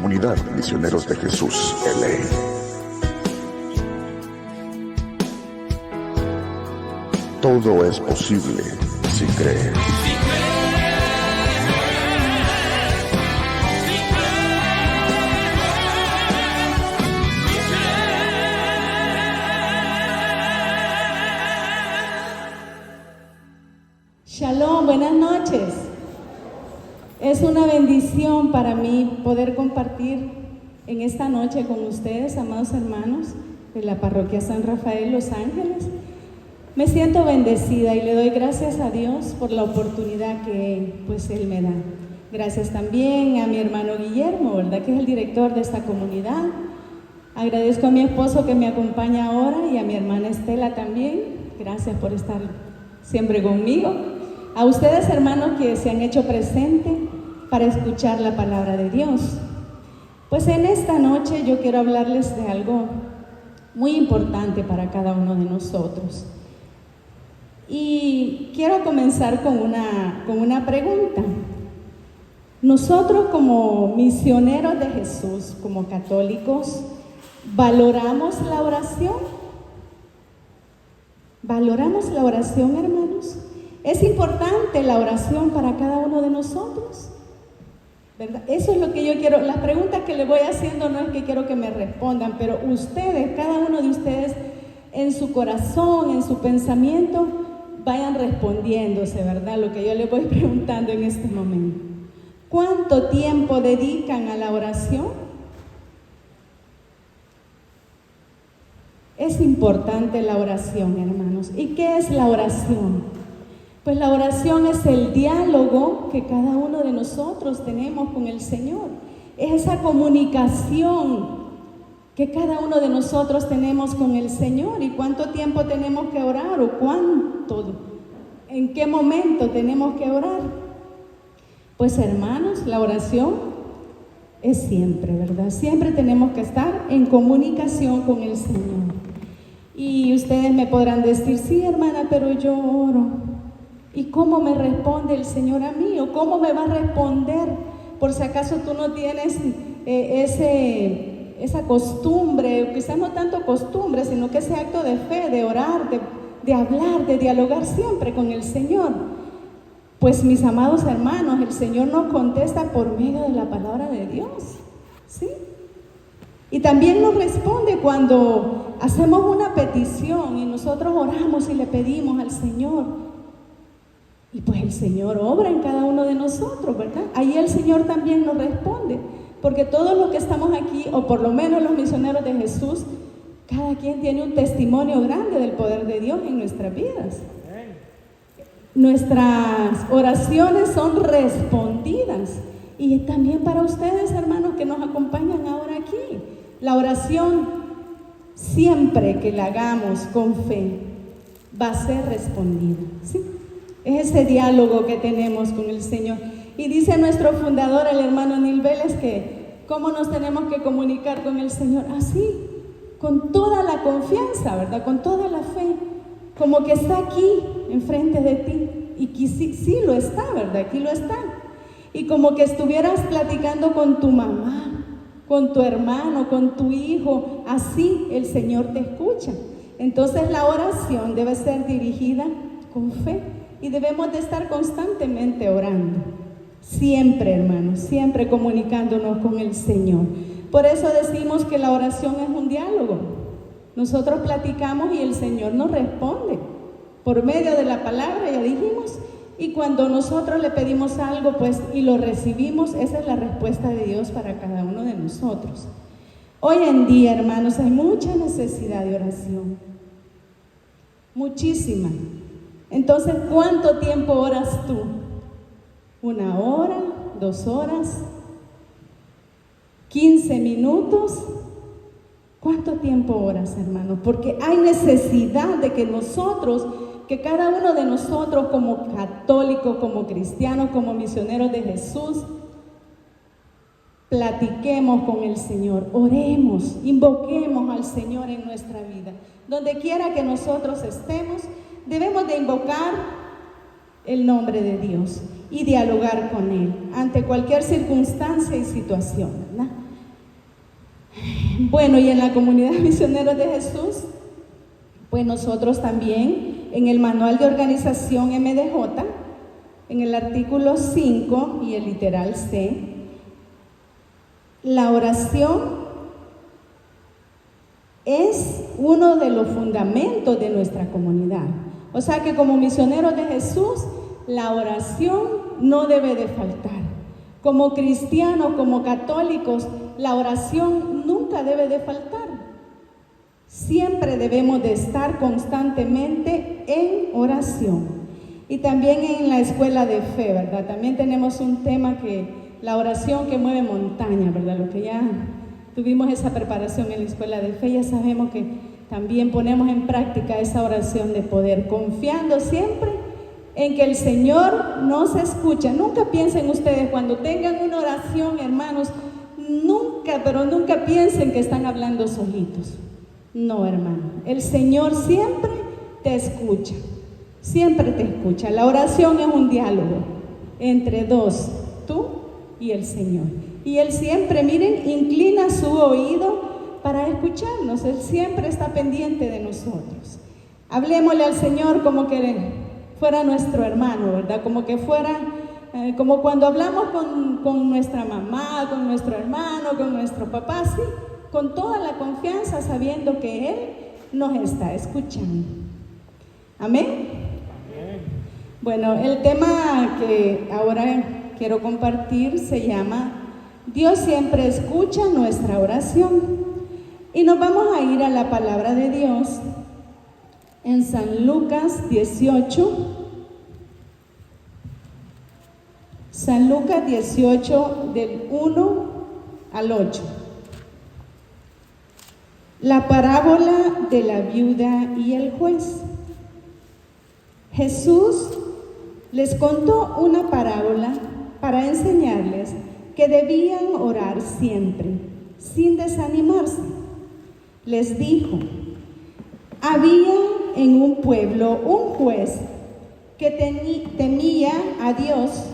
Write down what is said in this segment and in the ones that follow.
Comunidad Misioneros de Jesús, LA. Todo es posible si crees. Shalom, buenas noches. Es una bendición para mí poder compartir en esta noche con ustedes, amados hermanos de la Parroquia San Rafael, Los Ángeles. Me siento bendecida y le doy gracias a Dios por la oportunidad que Él me da. Gracias también a mi hermano Guillermo, ¿verdad? Que es el director de esta comunidad. Agradezco a mi esposo que me acompaña ahora y a mi hermana Estela también. Gracias por estar siempre conmigo. A ustedes, hermanos, que se han hecho presentes para escuchar la palabra de Dios. Pues en esta noche yo quiero hablarles de algo muy importante para cada uno de nosotros. Y quiero comenzar con una pregunta. Nosotros como misioneros de Jesús, como católicos, ¿valoramos la oración? ¿Valoramos la oración, hermanos? ¿Es importante la oración para cada uno de nosotros? ¿Verdad? Eso es lo que yo quiero. Las preguntas que le voy haciendo no es que quiero que me respondan, pero ustedes, cada uno de ustedes, en su corazón, en su pensamiento, vayan respondiéndose, ¿verdad? Lo que yo les voy preguntando en este momento. ¿Cuánto tiempo dedican a la oración? Es importante la oración, hermanos. ¿Y qué es la oración? Pues la oración es el diálogo que cada uno de nosotros tenemos con el Señor. Es esa comunicación que cada uno de nosotros tenemos con el Señor. ¿Y cuánto tiempo tenemos que orar? ¿O cuánto? ¿En qué momento tenemos que orar? Pues hermanos, la oración es siempre, ¿verdad? Siempre tenemos que estar en comunicación con el Señor. Y ustedes me podrán decir, sí, hermana, pero yo oro. ¿Y cómo me responde el Señor a mí? ¿O cómo me va a responder? Por si acaso tú no tienes esa costumbre, quizás no tanto costumbre, sino que ese acto de fe, de orar, de hablar, de dialogar siempre con el Señor. Pues mis amados hermanos, el Señor nos contesta por medio de la palabra de Dios, ¿sí? Y también nos responde cuando hacemos una petición y nosotros oramos y le pedimos al Señor. Y pues el Señor obra en cada uno de nosotros, ¿verdad? Ahí el Señor también nos responde, porque todos los que estamos aquí, o por lo menos los misioneros de Jesús, cada quien tiene un testimonio grande del poder de Dios en nuestras vidas. Nuestras oraciones son respondidas. Y también para ustedes, hermanos, que nos acompañan ahora aquí. La oración, siempre que la hagamos con fe, va a ser respondida, ¿sí? Es ese diálogo que tenemos con el Señor. Y dice nuestro fundador, el hermano Nil Vélez, que cómo nos tenemos que comunicar con el Señor. Así, con toda la confianza, ¿verdad? Con toda la fe, como que está aquí, enfrente de ti. Y que sí lo está, ¿verdad? Aquí lo está. Y como que estuvieras platicando con tu mamá, con tu hermano, con tu hijo. Así el Señor te escucha. Entonces la oración debe ser dirigida con fe. Y debemos de estar constantemente orando, siempre, hermanos, siempre comunicándonos con el Señor. Por eso decimos que la oración es un diálogo. Nosotros platicamos y el Señor nos responde por medio de la palabra, ya dijimos, y cuando nosotros le pedimos algo, pues, y lo recibimos, esa es la respuesta de Dios para cada uno de nosotros. Hoy en día, hermanos, hay mucha necesidad de oración, muchísima. Entonces, ¿cuánto tiempo oras tú? ¿1 hora? ¿2 horas? ¿15 minutos? ¿Cuánto tiempo oras, hermanos? Porque hay necesidad de que nosotros, que cada uno de nosotros como católicos, como cristianos, como misioneros de Jesús, platiquemos con el Señor, oremos, invoquemos al Señor en nuestra vida. Donde quiera que nosotros estemos, debemos de invocar el nombre de Dios y dialogar con Él ante cualquier circunstancia y situación, ¿verdad? Bueno, y en la comunidad Misioneros de Jesús, pues nosotros también en el manual de organización MDJ, en el artículo 5 y el literal C, la oración es uno de los fundamentos de nuestra comunidad. O sea que como misioneros de Jesús, la oración no debe de faltar. Como cristianos, como católicos, la oración nunca debe de faltar. Siempre debemos de estar constantemente en oración. Y también en la escuela de fe, ¿verdad? También tenemos un tema que la oración que mueve montaña, ¿verdad? Lo que ya tuvimos esa preparación en la escuela de fe, ya sabemos que también ponemos en práctica esa oración de poder, confiando siempre en que el Señor nos escucha. Nunca piensen ustedes, cuando tengan una oración, hermanos, nunca, pero nunca piensen que están hablando solitos. No, hermano, el Señor siempre te escucha, siempre te escucha. La oración es un diálogo entre dos, tú y el Señor. Y Él siempre, miren, inclina su oído para escucharnos. Él siempre está pendiente de nosotros. Hablemosle al Señor como que fuera nuestro hermano, ¿verdad? Como que fuera, como cuando hablamos con nuestra mamá, con nuestro hermano, con nuestro papá, sí, con toda la confianza, sabiendo que Él nos está escuchando. Amén. Amén. Bueno, el tema que ahora quiero compartir se llama Dios siempre escucha nuestra oración. Y nos vamos a ir a la palabra de Dios en San Lucas 18. San Lucas 18 del 1 al 8. La parábola de la viuda y el juez. Jesús les contó una parábola para enseñarles que debían orar siempre, sin desanimarse. Les dijo: había en un pueblo un juez que temía a Dios.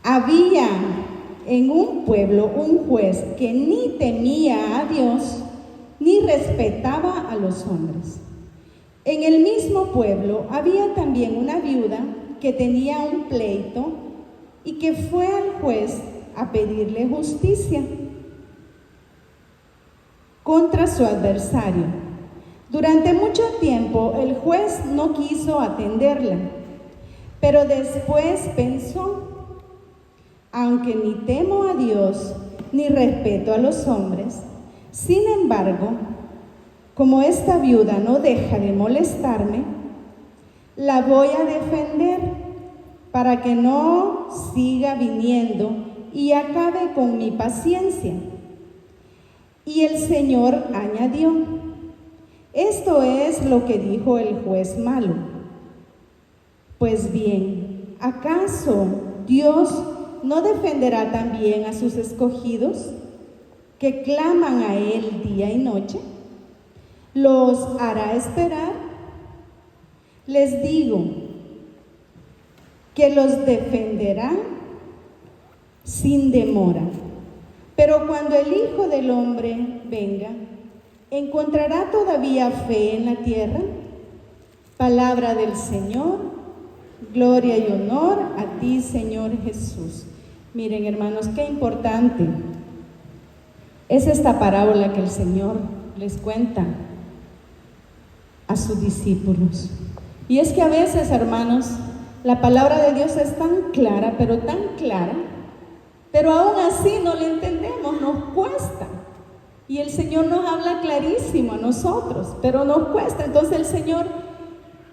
Había en un pueblo un juez que ni temía a Dios, ni respetaba a los hombres. En el mismo pueblo había también una viuda que tenía un pleito y que fue al juez a pedirle justicia contra su adversario. Durante mucho tiempo el juez no quiso atenderla, pero después pensó: aunque ni temo a Dios ni respeto a los hombres, sin embargo, como esta viuda no deja de molestarme, la voy a defender para que no siga viniendo y acabe con mi paciencia. Y el Señor añadió: esto es lo que dijo el juez malo. Pues bien, ¿acaso Dios no defenderá también a sus escogidos que claman a Él día y noche? ¿Los hará esperar? Les digo que los defenderá sin demora. Pero cuando el Hijo del Hombre venga, ¿encontrará todavía fe en la tierra? Palabra del Señor. Gloria y honor a ti, Señor Jesús. Miren, hermanos, qué importante es esta parábola que el Señor les cuenta a sus discípulos. Y es que a veces, hermanos, la palabra de Dios es tan clara, pero aún así no la entendemos, nos cuesta. Y el Señor nos habla clarísimo a nosotros, pero nos cuesta. Entonces el Señor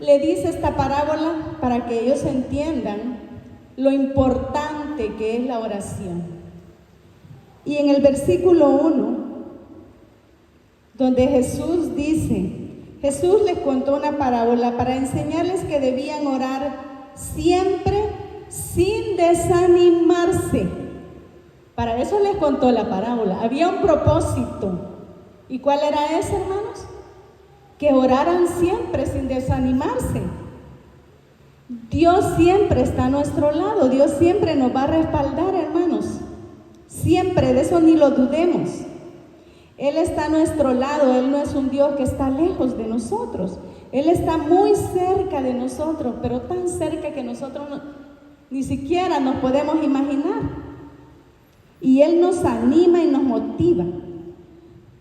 le dice esta parábola para que ellos entiendan lo importante que es la oración. Y en el versículo 1, donde Jesús dice, Jesús les contó una parábola para enseñarles que debían orar siempre sin desanimarse. Para eso les contó la parábola. Había un propósito. ¿Y cuál era ese, hermanos? Que oraran siempre sin desanimarse. Dios siempre está a nuestro lado. Dios siempre nos va a respaldar, hermanos. Siempre, de eso ni lo dudemos. Él está a nuestro lado, Él no es un Dios que está lejos de nosotros. Él está muy cerca de nosotros, pero tan cerca que nosotros ni siquiera nos podemos imaginar. Y Él nos anima y nos motiva.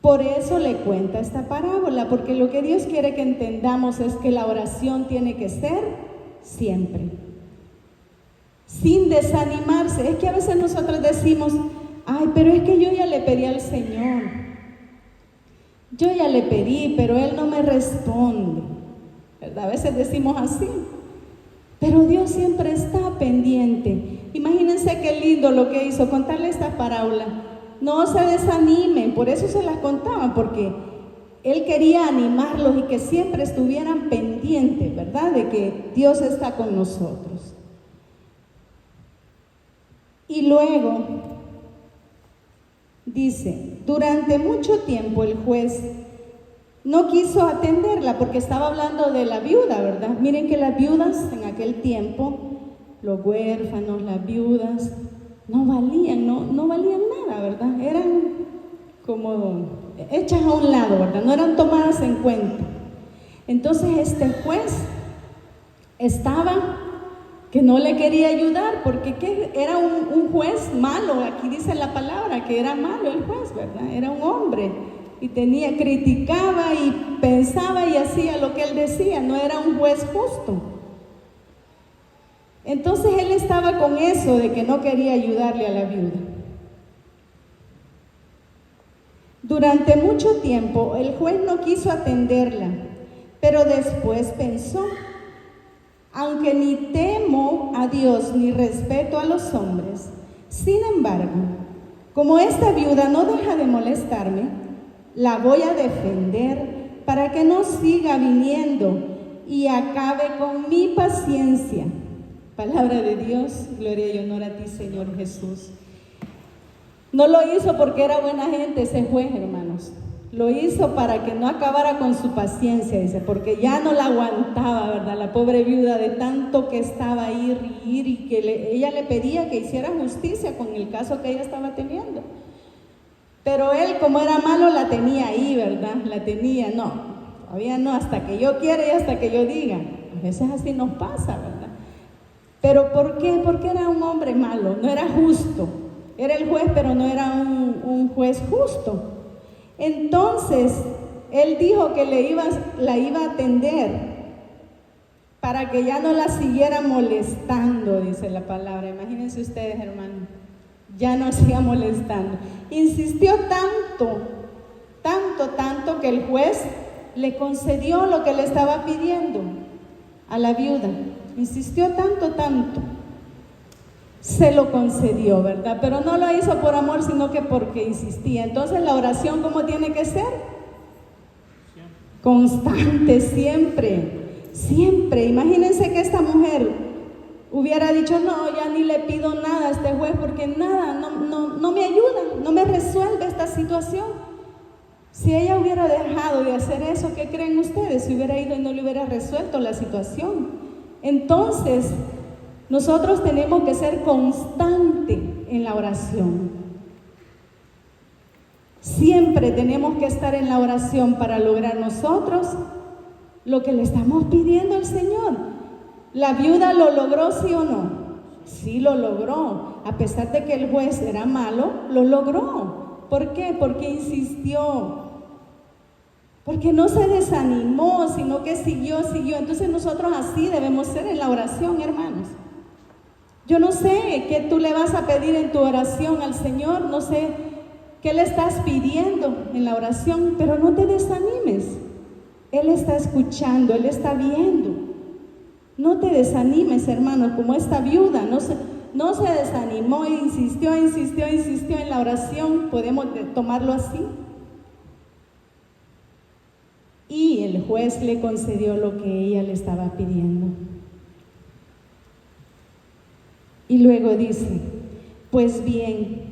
Por eso le cuenta esta parábola, porque lo que Dios quiere que entendamos es que la oración tiene que ser siempre, sin desanimarse. Es que a veces nosotros decimos, ay, pero es que yo ya le pedí al Señor, yo ya le pedí, pero Él no me responde, ¿verdad? A veces decimos así, pero Dios siempre está pendiente. Imagínense qué lindo lo que hizo, contarle esta parábola. No se desanimen, por eso se las contaba, porque Él quería animarlos y que siempre estuvieran pendientes, ¿verdad? De que Dios está con nosotros. Y luego dice, durante mucho tiempo el juez no quiso atenderla porque estaba hablando de la viuda, ¿verdad? Miren que las viudas en aquel tiempo, los huérfanos, las viudas, no valían nada, ¿verdad? Eran como hechas a un lado, ¿verdad? No eran tomadas en cuenta. Entonces este juez estaba que no le quería ayudar porque era un juez malo. Aquí dice la palabra que era malo el juez, ¿verdad? Era un hombre y criticaba y pensaba y hacía lo que él decía, no era un juez justo. Entonces él estaba con eso de que no quería ayudarle a la viuda. Durante mucho tiempo el juez no quiso atenderla, pero después pensó, aunque ni temo a Dios ni respeto a los hombres, sin embargo, como esta viuda no deja de molestarme, la voy a defender para que no siga viniendo y acabe con mi paciencia. Palabra de Dios, gloria y honor a ti, Señor Jesús. No lo hizo porque era buena gente ese juez, hermanos. Lo hizo para que no acabara con su paciencia, dice, porque ya no la aguantaba, ¿verdad? La pobre viuda, de tanto que estaba ahí y que ella le pedía que hiciera justicia con el caso que ella estaba teniendo. Pero él, como era malo, la tenía ahí, ¿verdad? La tenía, no, todavía no, hasta que yo quiera y hasta que yo diga. A veces así nos pasa, ¿verdad? ¿Pero por qué? Porque era un hombre malo, no era justo. Era el juez, pero no era un juez justo. Entonces, él dijo que la iba a atender para que ya no la siguiera molestando, dice la palabra. Imagínense ustedes, hermanos, ya no siga molestando. Insistió tanto que el juez le concedió lo que le estaba pidiendo a la viuda. Insistió tanto, se lo concedió, ¿verdad? Pero no lo hizo por amor, sino que porque insistía. Entonces la oración, ¿cómo tiene que ser? Constante, siempre. Imagínense que esta mujer hubiera dicho, no, ya ni le pido nada a este juez porque nada, no me ayuda, no me resuelve esta situación. Si ella hubiera dejado de hacer eso, ¿qué creen ustedes? Si hubiera ido y no le hubiera resuelto la situación. Entonces, nosotros tenemos que ser constantes en la oración. Siempre tenemos que estar en la oración para lograr nosotros lo que le estamos pidiendo al Señor. ¿La viuda lo logró, sí o no? Sí lo logró. A pesar de que el juez era malo, lo logró. ¿Por qué? Porque insistió. Porque no se desanimó, sino que siguió. Entonces nosotros así debemos ser en la oración, hermanos. Yo no sé qué tú le vas a pedir en tu oración al Señor, no sé qué le estás pidiendo en la oración, pero no te desanimes. Él está escuchando, Él está viendo. No te desanimes, hermanos, como esta viuda, no se desanimó, insistió en la oración, podemos tomarlo así. Y el juez le concedió lo que ella le estaba pidiendo. Y luego dice, pues bien,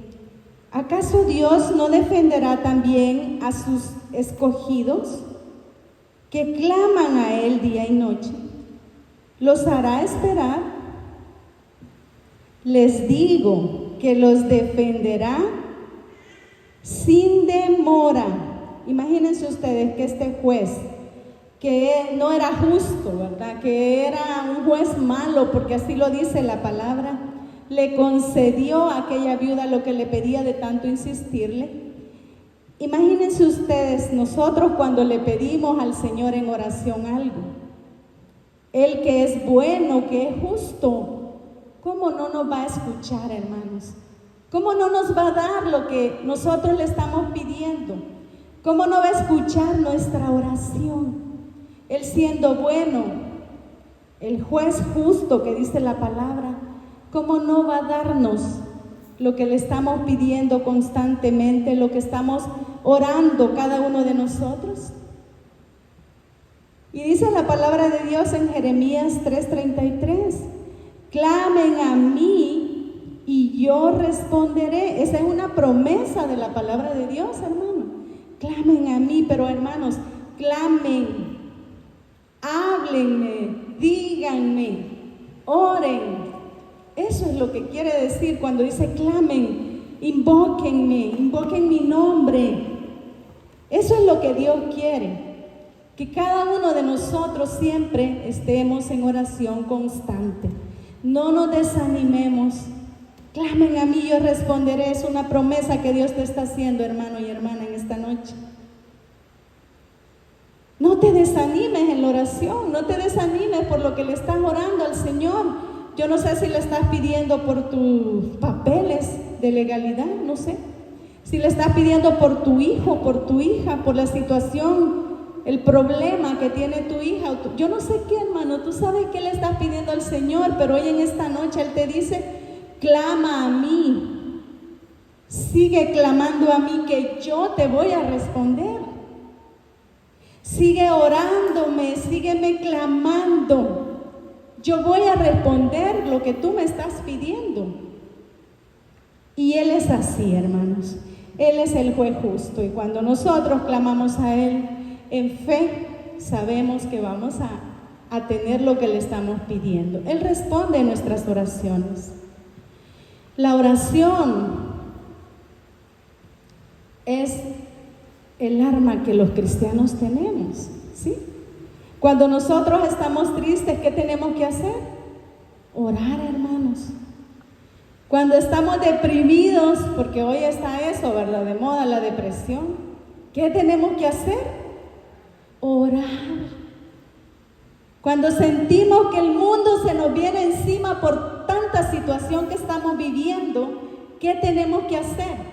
¿acaso Dios no defenderá también a sus escogidos que claman a Él día y noche? ¿Los hará esperar? Les digo que los defenderá sin demora. Imagínense ustedes que este juez, que no era justo, ¿verdad? Que era un juez malo, porque así lo dice la palabra, le concedió a aquella viuda lo que le pedía de tanto insistirle. Imagínense ustedes, nosotros cuando le pedimos al Señor en oración algo, Él que es bueno, que es justo, ¿cómo no nos va a escuchar, hermanos? ¿Cómo no nos va a dar lo que nosotros le estamos pidiendo? ¿Cómo no va a escuchar nuestra oración? Él siendo bueno, el juez justo que dice la palabra, ¿cómo no va a darnos lo que le estamos pidiendo constantemente, lo que estamos orando cada uno de nosotros? Y dice la palabra de Dios en Jeremías 3:33, clamen a mí y yo responderé. Esa es una promesa de la palabra de Dios, hermano. Clamen a mí, pero hermanos, clamen, háblenme, díganme, oren. Eso es lo que quiere decir cuando dice clamen, invóquenme, invoquen mi nombre. Eso es lo que Dios quiere. Que cada uno de nosotros siempre estemos en oración constante. No nos desanimemos. Clamen a mí, yo responderé. Es una promesa que Dios te está haciendo, hermano y hermana, en esta noche. No te desanimes en la oración. No te desanimes por lo que le estás orando al Señor. Yo no sé si le estás pidiendo por tus papeles de legalidad, no sé. Si le estás pidiendo por tu hijo, por tu hija, por la situación, el problema que tiene tu hija. Yo no sé qué, hermano, tú sabes qué le estás pidiendo al Señor, pero hoy en esta noche Él te dice, clama a mí. Sigue clamando a mí que yo te voy a responder. Sigue orándome, sígueme clamando. Yo voy a responder lo que tú me estás pidiendo. Y Él es así, hermanos. Él es el juez justo. Y cuando nosotros clamamos a Él en fe, sabemos que vamos a tener lo que le estamos pidiendo. Él responde nuestras oraciones. La oración es el arma que los cristianos tenemos, ¿sí? Cuando nosotros estamos tristes, ¿qué tenemos que hacer? Orar, hermanos. Cuando estamos deprimidos, porque hoy está eso, ¿verdad? De moda, la depresión. ¿Qué tenemos que hacer? Orar. Cuando sentimos que el mundo se nos viene encima por tanta situación que estamos viviendo, ¿qué tenemos que hacer?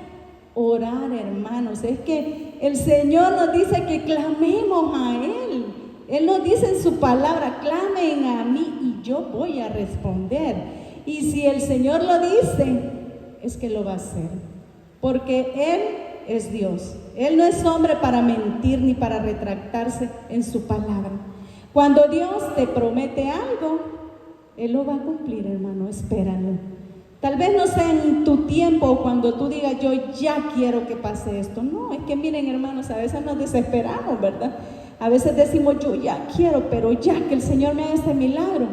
Orar, hermanos. Es que el Señor nos dice que clamemos a Él. Él nos dice en su palabra, clamen a mí y yo voy a responder. Y si el Señor lo dice, es que lo va a hacer. Porque Él es Dios. Él no es hombre para mentir ni para retractarse en su palabra. Cuando Dios te promete algo, Él lo va a cumplir, hermano, espéralo. Tal vez no sea en tu tiempo o cuando tú digas, yo ya quiero que pase esto. No, es que miren, hermanos, a veces nos desesperamos, ¿verdad? A veces decimos, yo ya quiero, pero ya que el Señor me haga este milagro.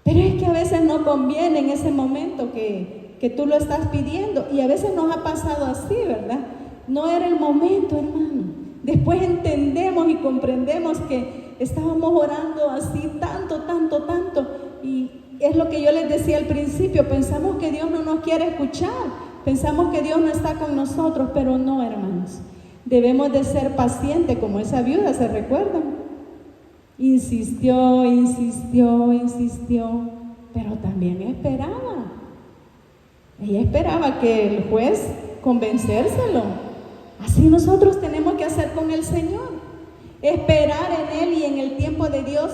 Pero es que a veces no conviene en ese momento que tú lo estás pidiendo. Y a veces nos ha pasado así, ¿verdad? No era el momento, hermano. Después entendemos y comprendemos que estábamos orando así tanto. Y es lo que yo les decía al principio. Pensamos que Dios no nos quiere escuchar. Pensamos que Dios no está con nosotros, pero no, hermanos. Debemos de ser pacientes como esa viuda, ¿se recuerdan? Insistió, pero también esperaba. Ella esperaba que el juez convencérselo. Así nosotros tenemos que hacer con el Señor. Esperar en Él y en el tiempo de Dios,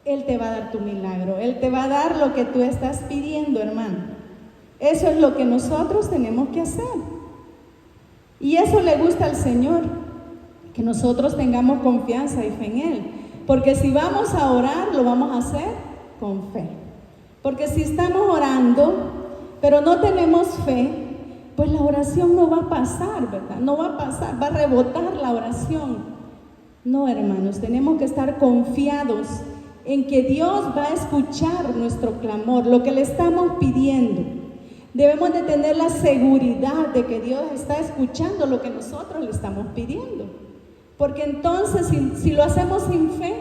Él te va a dar tu milagro. Él te va a dar lo que tú estás pidiendo, hermano. Eso es lo que nosotros tenemos que hacer. Y eso le gusta al Señor, que nosotros tengamos confianza y fe en Él. Porque si vamos a orar, lo vamos a hacer con fe. Porque si estamos orando, pero no tenemos fe, pues la oración no va a pasar, ¿verdad? No va a pasar, va a rebotar la oración. No, hermanos, tenemos que estar confiados en que Dios va a escuchar nuestro clamor, lo que le estamos pidiendo. Debemos de tener la seguridad de que Dios está escuchando lo que nosotros le estamos pidiendo. Porque entonces, si lo hacemos sin fe,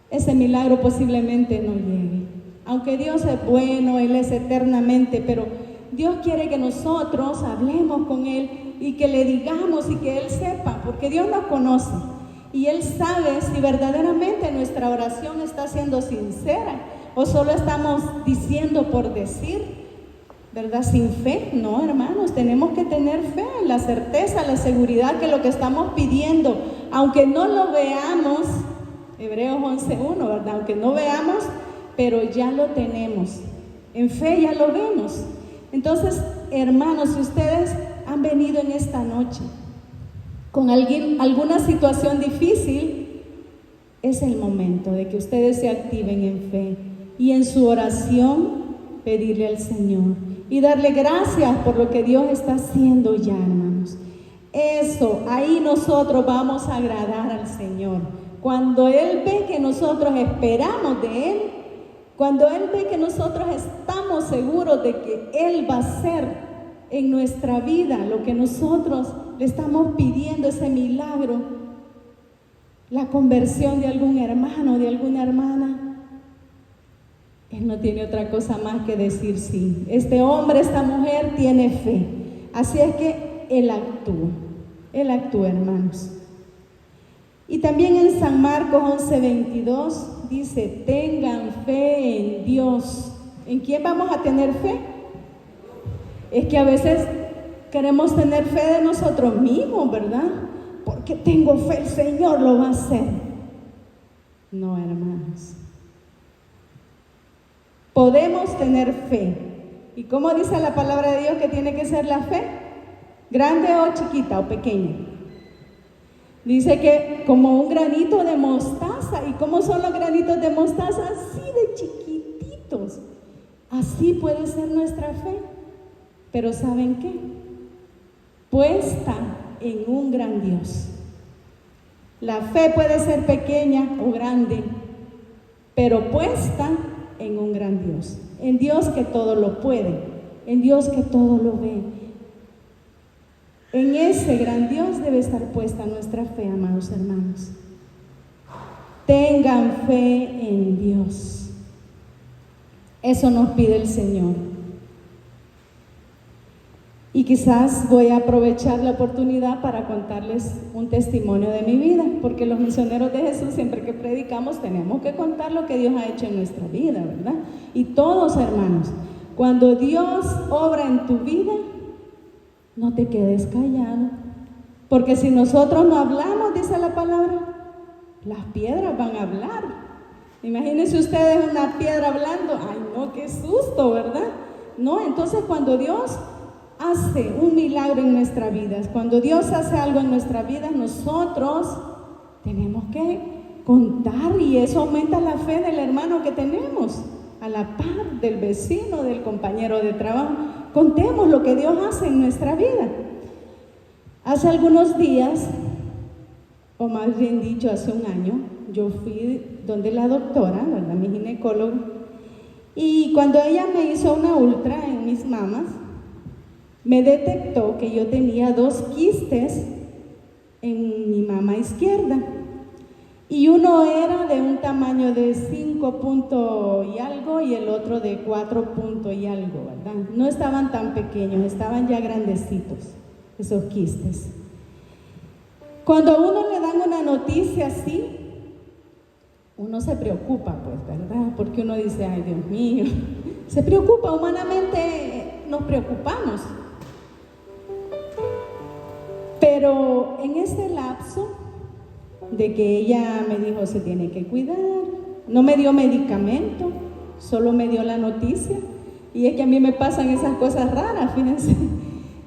ese milagro posiblemente no llegue. Aunque Dios es bueno, Él es eternamente, pero Dios quiere que nosotros hablemos con Él y que le digamos y que Él sepa, porque Dios nos conoce y Él sabe si verdaderamente nuestra oración está siendo sincera o solo estamos diciendo por decir, ¿verdad? Sin fe. No, hermanos, tenemos que tener fe, la certeza, la seguridad que lo que estamos pidiendo, aunque no lo veamos, Hebreos 11:1, ¿verdad? Aunque no veamos, pero ya lo tenemos. En fe ya lo vemos. Entonces, hermanos, si ustedes han venido en esta noche con alguna situación difícil, es el momento de que ustedes se activen en fe y en su oración pedirle al Señor y darle gracias por lo que Dios está haciendo ya, hermanos. Eso, ahí nosotros vamos a agradar al Señor. Cuando Él ve que nosotros esperamos de Él, cuando Él ve que nosotros estamos seguros de que Él va a hacer en nuestra vida lo que nosotros le estamos pidiendo, ese milagro, la conversión de algún hermano, de alguna hermana, Él no tiene otra cosa más que decir sí. Este hombre, esta mujer tiene fe. Así es que Él actúa, hermanos. Y también en San Marcos 11:22 dice, tengan fe en Dios. ¿En quién vamos a tener fe? Es que a veces queremos tener fe de nosotros mismos, ¿verdad? Porque tengo fe, el Señor lo va a hacer. No, hermanos. Podemos tener fe. ¿Y cómo dice la palabra de Dios que tiene que ser la fe? ¿Grande o chiquita o pequeña? Dice que como un granito de mostaza. ¿Y cómo son los granitos de mostaza? Así de chiquititos. Así puede ser nuestra fe. Pero ¿saben qué? Puesta en un gran Dios. La fe puede ser pequeña o grande, pero puesta en un gran Dios. En Dios que todo lo puede. En Dios que todo lo ve. En ese gran Dios debe estar puesta nuestra fe, amados hermanos. Tengan fe en Dios. Eso nos pide el Señor. Y quizás voy a aprovechar la oportunidad para contarles un testimonio de mi vida, porque los misioneros de Jesús, siempre que predicamos, tenemos que contar lo que Dios ha hecho en nuestra vida, ¿verdad? Y todos, hermanos, cuando Dios obra en tu vida, no te quedes callado, porque si nosotros no hablamos, dice la palabra, las piedras van a hablar. Imagínense ustedes una piedra hablando. Ay, no, qué susto, ¿verdad? No, entonces cuando Dios hace un milagro en nuestra vida, cuando Dios hace algo en nuestra vida, nosotros tenemos que contar, y eso aumenta la fe del hermano que tenemos, a la par del vecino, del compañero de trabajo. Contemos lo que Dios hace en nuestra vida. Hace algunos días, o más bien dicho, hace un año, yo fui donde la doctora, ¿verdad?, mi ginecóloga, y cuando ella me hizo una ultra en mis mamas, me detectó que yo tenía 2 quistes en mi mama izquierda, y uno era de un tamaño de 5 puntos y algo, y el otro de 4 puntos y algo, ¿verdad? No estaban tan pequeños, estaban ya grandecitos, esos quistes. Cuando a uno le dan una noticia así, uno se preocupa, pues, ¿verdad? Porque uno dice, ay, Dios mío, se preocupa, humanamente nos preocupamos. Pero en ese lapso de que ella me dijo, se tiene que cuidar, no me dio medicamento, solo me dio la noticia. Y es que a mí me pasan esas cosas raras, fíjense.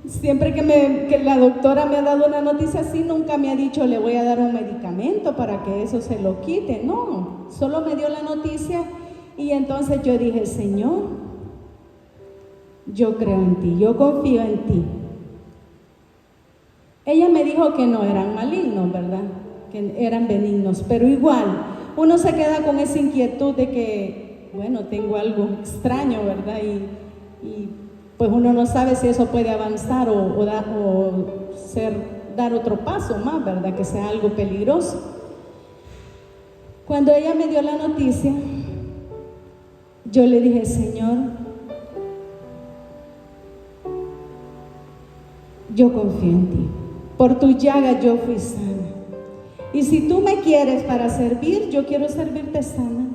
Siempre que la doctora me ha dado una noticia así, nunca me ha dicho, le voy a dar un medicamento para que eso se lo quite. No, solo me dio la noticia, y entonces yo dije, Señor, yo creo en ti, yo confío en ti. Ella me dijo que no eran malignos, ¿verdad?, que eran benignos, pero igual uno se queda con esa inquietud de que, bueno, tengo algo extraño, ¿verdad? Y pues uno no sabe si eso puede avanzar o dar otro paso más, ¿verdad? Que sea algo peligroso. Cuando ella me dio la noticia, yo le dije: Señor, yo confío en ti. Por tu llaga yo fui sana. Y si tú me quieres para servir, yo quiero servirte sana.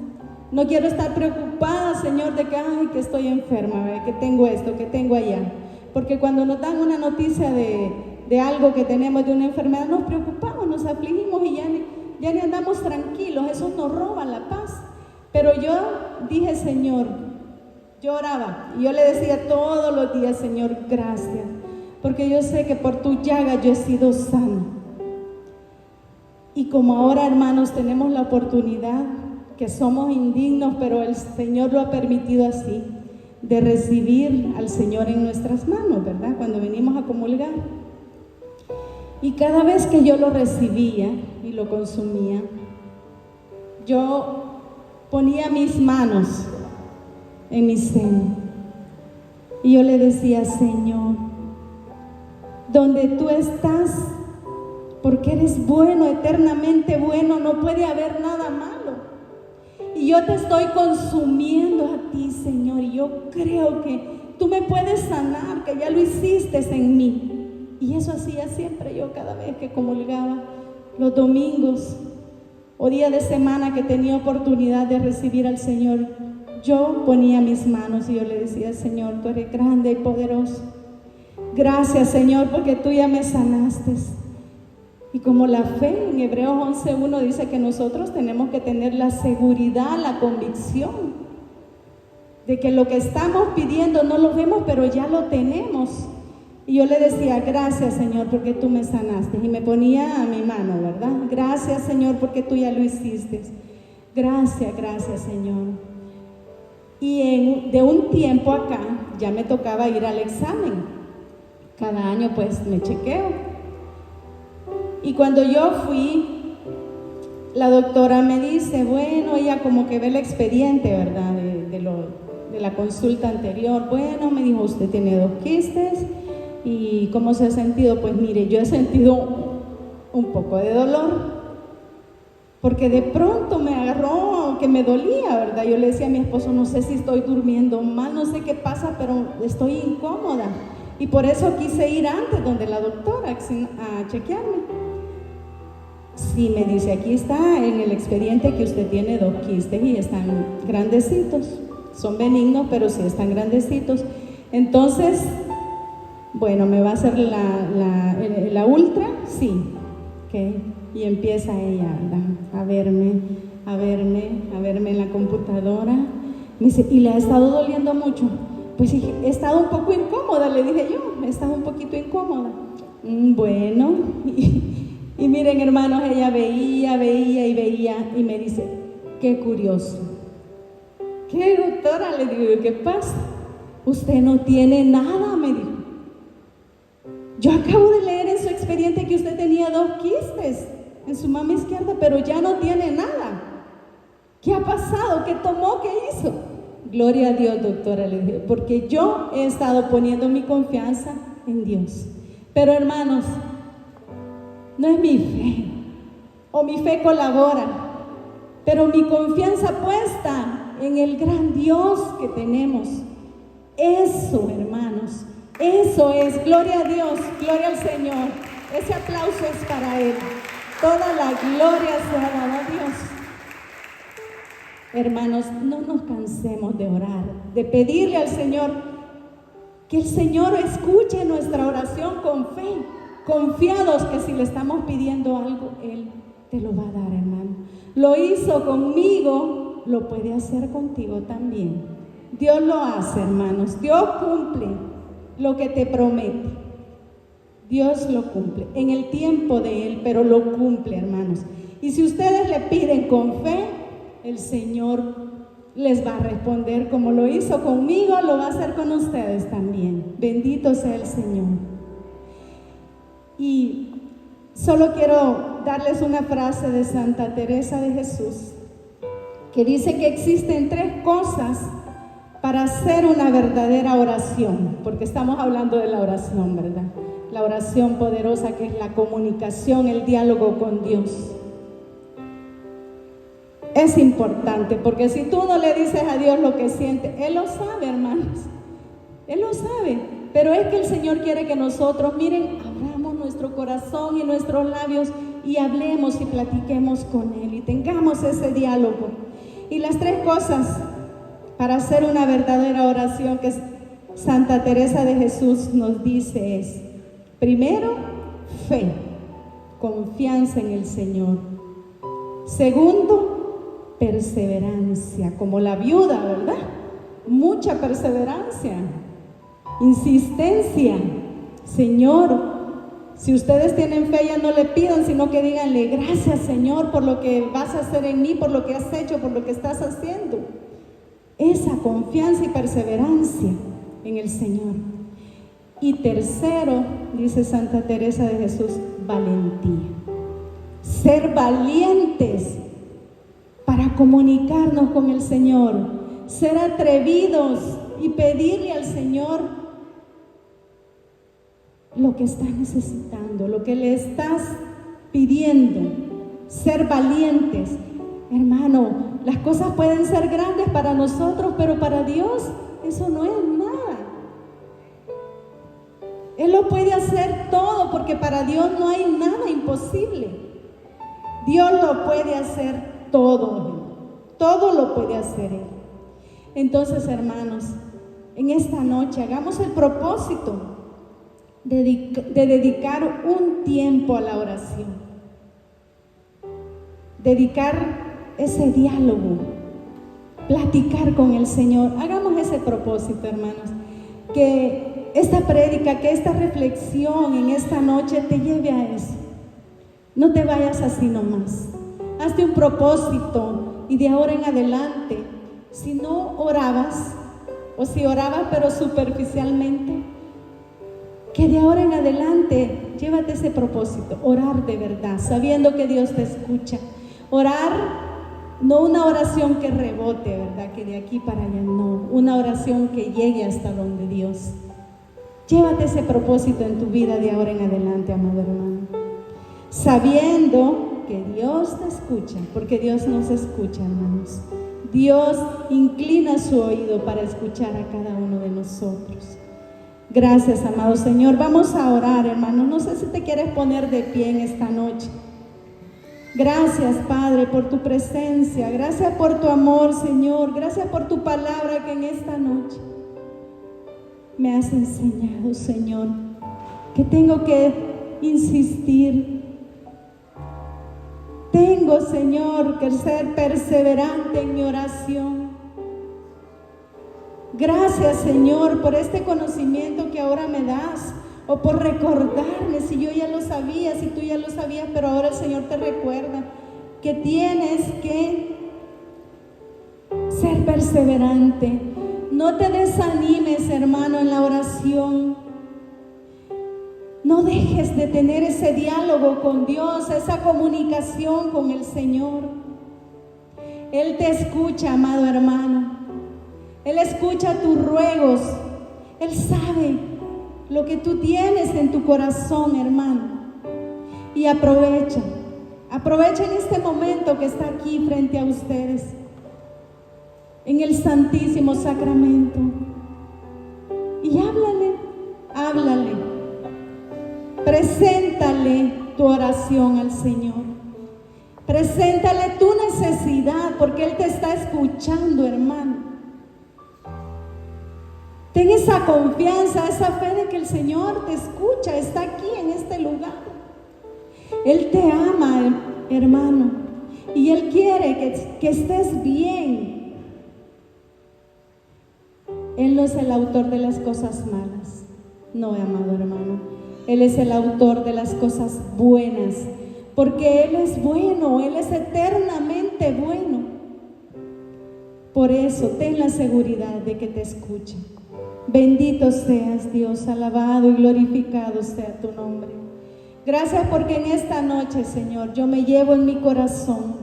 No quiero estar preocupada, Señor, de que, ay, que estoy enferma, ¿verdad? Que tengo esto, que tengo allá. Porque cuando nos dan una noticia de algo que tenemos, de una enfermedad, nos preocupamos, nos afligimos y ya ni andamos tranquilos. Eso nos roba la paz. Pero yo dije: Señor, yo oraba y yo le decía todos los días: Señor, gracias, porque yo sé que por tu llaga yo he sido sano. Y como ahora, hermanos, tenemos la oportunidad, que somos indignos, pero el Señor lo ha permitido así, de recibir al Señor en nuestras manos, ¿verdad? Cuando venimos a comulgar. Y cada vez que yo lo recibía y lo consumía, yo ponía mis manos en mi seno y yo le decía: Señor, donde tú estás, porque eres bueno, eternamente bueno, no puede haber nada malo. Y yo te estoy consumiendo a ti, Señor, y yo creo que tú me puedes sanar, que ya lo hiciste en mí. Y eso hacía siempre yo cada vez que comulgaba, los domingos o día de semana que tenía oportunidad de recibir al Señor. Yo ponía mis manos y yo le decía: Señor, tú eres grande y poderoso. Gracias, Señor, porque tú ya me sanaste. Y como la fe en Hebreos 11:1 dice que nosotros tenemos que tener la seguridad, la convicción de que lo que estamos pidiendo no lo vemos, pero ya lo tenemos. Y yo le decía: gracias, Señor, porque tú me sanaste. Y me ponía a mi mano, ¿verdad? Gracias, Señor, porque tú ya lo hiciste. Gracias, gracias, Señor. Y de un tiempo acá ya me tocaba ir al examen. Cada año pues me chequeo. Y cuando yo fui, la doctora me dice: bueno, ella como que ve el expediente, ¿verdad? De la consulta anterior. Bueno, me dijo: usted tiene 2 quistes. ¿Y cómo se ha sentido? Pues mire, yo he sentido un poco de dolor, porque de pronto me agarró que me dolía, ¿verdad? Yo le decía a mi esposo: no sé si estoy durmiendo mal, no sé qué pasa, pero estoy incómoda. Y por eso quise ir antes donde la doctora a chequearme. Sí, me dice: aquí está en el expediente que usted tiene 2 quistes y están grandecitos. Son benignos, pero sí están grandecitos. Entonces, bueno, ¿me va a hacer la ultra? Sí. Okay. Y empieza ella a verme en la computadora. Me dice: ¿y le ha estado doliendo mucho? Pues sí, he estado un poco incómoda, le dije yo, he estado un poquito incómoda. Bueno, y miren, hermanos, ella veía y me dice: qué curioso. ¿Qué, doctora? Le digo: ¿qué pasa? Usted no tiene nada, me dijo. Yo acabo de leer en su expediente que usted tenía 2 quistes en su mama izquierda, pero ya no tiene nada. ¿Qué ha pasado? ¿Qué tomó? ¿Qué hizo? Gloria a Dios, doctora, le dije, porque yo he estado poniendo mi confianza en Dios. Pero hermanos, no es mi fe, o mi fe colabora, pero mi confianza puesta en el gran Dios que tenemos. Eso, hermanos, eso es, gloria a Dios, gloria al Señor. Ese aplauso es para Él. Toda la gloria sea dada a Dios. Hermanos, no nos cansemos de orar, de pedirle al Señor, que el Señor escuche nuestra oración con fe, confiados que si le estamos pidiendo algo, Él te lo va a dar, hermano. Lo hizo conmigo, lo puede hacer contigo también. Dios lo hace, hermanos. Dios cumple lo que te promete. Dios lo cumple en el tiempo de Él, pero lo cumple, hermanos. Y si ustedes le piden con fe, el Señor les va a responder como lo hizo conmigo, lo va a hacer con ustedes también. Bendito sea el Señor. Y solo quiero darles una frase de Santa Teresa de Jesús, que dice que existen 3 cosas para hacer una verdadera oración, porque estamos hablando de la oración, ¿verdad? La oración poderosa, que es la comunicación, el diálogo con Dios. Es importante, porque si tú no le dices a Dios lo que sientes, Él lo sabe, hermanos. Él lo sabe, pero es que el Señor quiere que nosotros, miren, abramos nuestro corazón y nuestros labios y hablemos y platiquemos con Él y tengamos ese diálogo. Y las 3 cosas para hacer una verdadera oración que Santa Teresa de Jesús nos dice es: primero, fe, confianza en el Señor. Segundo, perseverancia, como la viuda, ¿verdad? Mucha perseverancia, insistencia. Señor, si ustedes tienen fe, ya no le pidan, sino que díganle: gracias, Señor, por lo que vas a hacer en mí, por lo que has hecho, por lo que estás haciendo. Esa confianza y perseverancia en el Señor. Y tercero, dice Santa Teresa de Jesús, valentía. Ser valientes para comunicarnos con el Señor. Ser atrevidos y pedirle al Señor lo que estás necesitando, lo que le estás pidiendo. Ser valientes. Hermano, las cosas pueden ser grandes para nosotros, pero para Dios eso no es nada. Él lo puede hacer todo, porque para Dios no hay nada imposible. Dios lo puede hacer todo. Todo lo puede hacer Él. Entonces, hermanos, en esta noche hagamos el propósito de dedicar un tiempo a la oración. Dedicar ese diálogo, platicar con el Señor. Hagamos ese propósito, hermanos. Que esta prédica, que esta reflexión en esta noche te lleve a eso. No te vayas así nomás. Hazte un propósito y de ahora en adelante, si no orabas, o si orabas pero superficialmente, que de ahora en adelante llévate ese propósito, orar de verdad, sabiendo que Dios te escucha. Orar, no una oración que rebote, ¿verdad? Que de aquí para allá, no. Una oración que llegue hasta donde Dios. Llévate ese propósito en tu vida de ahora en adelante, amado hermano. Sabiendo que Dios te escucha, porque Dios nos escucha, hermanos. Dios inclina su oído para escuchar a cada uno de nosotros. Gracias, amado Señor. Vamos a orar, hermano. No sé si te quieres poner de pie en esta noche. Gracias, Padre, por tu presencia. Gracias por tu amor, Señor. Gracias por tu palabra que en esta noche me has enseñado, Señor, que tengo que insistir. Tengo, Señor, que ser perseverante en mi oración. Gracias, Señor, por este conocimiento que ahora me das, o por recordarme, si yo ya lo sabía, si tú ya lo sabías, pero ahora el Señor te recuerda que tienes que ser perseverante. No te desanimes, hermano, en la oración. No dejes de tener ese diálogo con Dios, esa comunicación con el Señor. Él te escucha, amado hermano. Él escucha tus ruegos. Él sabe lo que tú tienes en tu corazón, hermano. Y aprovecha en este momento que está aquí frente a ustedes, en el Santísimo Sacramento, y háblale, preséntale tu oración al Señor, preséntale tu necesidad, porque Él te está escuchando, hermano. Ten esa confianza, esa fe de que el Señor te escucha, está aquí en este lugar. Él te ama, hermano, y Él quiere que estés bien. Él no es el autor de las cosas malas, no, amado hermano. Él es el autor de las cosas buenas, porque Él es bueno, Él es eternamente bueno. Por eso, ten la seguridad de que te escucha. Bendito seas, Dios, alabado y glorificado sea tu nombre. Gracias porque en esta noche, Señor, yo me llevo en mi corazón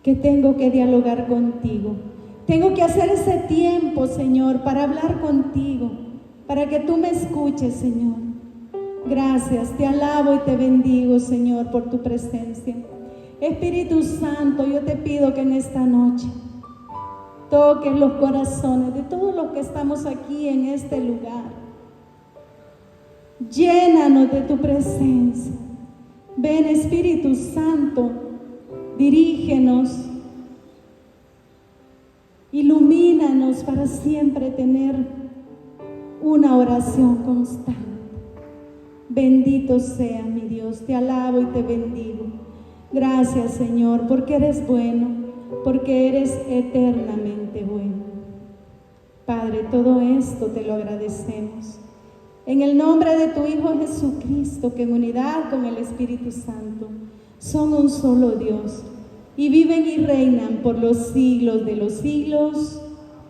que tengo que dialogar contigo. Tengo que hacer ese tiempo, Señor, para hablar contigo, para que tú me escuches, Señor. Gracias, te alabo y te bendigo, Señor, por tu presencia. Espíritu Santo, yo te pido que en esta noche toques los corazones de todos los que estamos aquí en este lugar. Llénanos de tu presencia. Ven, Espíritu Santo, dirígenos, ilumínanos para siempre tener una oración constante. Bendito sea mi Dios, te alabo y te bendigo. Gracias, Señor, porque eres bueno, porque eres eternamente bueno. Padre, todo esto te lo agradecemos. En el nombre de tu Hijo Jesucristo, que en unidad con el Espíritu Santo son un solo Dios y viven y reinan por los siglos de los siglos.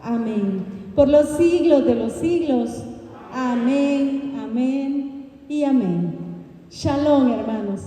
Amén. Por los siglos de los siglos. Amén, amén y amén. Shalom, hermanos.